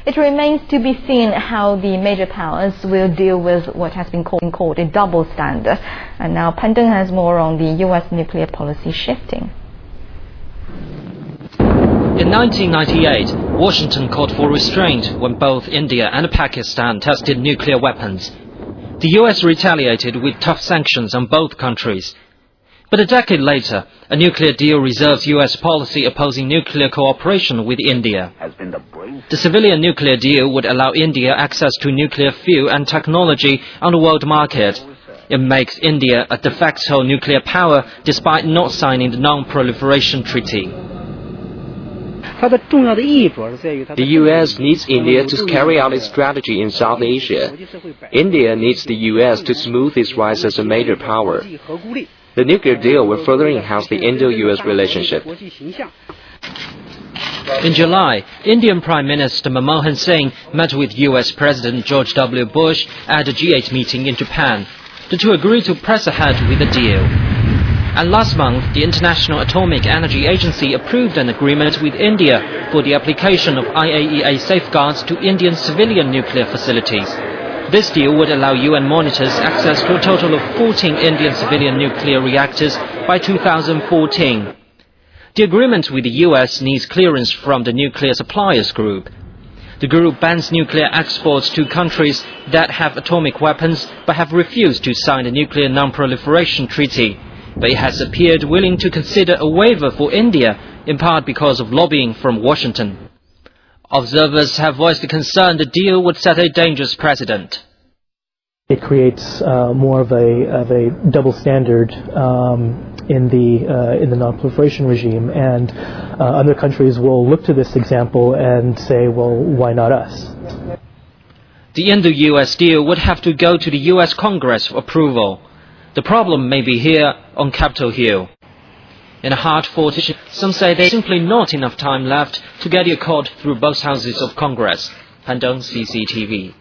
It remains to be seen how the major powers will deal with what has been called a double standard. And now Pandeng has more on the US nuclear policy shifting. In 1998, Washington called for restraint when both India and Pakistan tested nuclear weapons. The US retaliated with tough sanctions on both countries. But a decade later, a nuclear deal reserves US policy opposing nuclear cooperation with India. The civilian nuclear deal would allow India access to nuclear fuel and technology on the world market. It makes India a de facto nuclear power despite not signing the Non-Proliferation Treaty. The US needs India to carry out its strategy in South Asia. India needs the US to smooth its rise as a major power. The nuclear deal will further enhance the Indo-US relationship. In July, Indian Prime Minister Manmohan Singh met with US President George W. Bush at a G8 meeting in Japan. The two agreed to press ahead with the deal. And last month, the International Atomic Energy Agency approved an agreement with India for the application of IAEA safeguards to Indian civilian nuclear facilities. This deal would allow UN monitors access to a total of 14 Indian civilian nuclear reactors by 2014. The agreement with the US needs clearance from the Nuclear Suppliers Group. The group bans nuclear exports to countries that have atomic weapons but have refused to sign the Nuclear Non-Proliferation Treaty. But it has appeared willing to consider a waiver for India, in part because of lobbying from Washington. Observers have voiced the concern the deal would set a dangerous precedent. It creates more of a double standard in the non-proliferation regime, and other countries will look to this example and say, well, why not us? The Indo-US deal would have to go to the US Congress for approval. The problem may be here on Capitol Hill. In a hard-fought issue, some say there's simply not enough time left to get the accord through both houses of Congress. Pandeng, CCTV.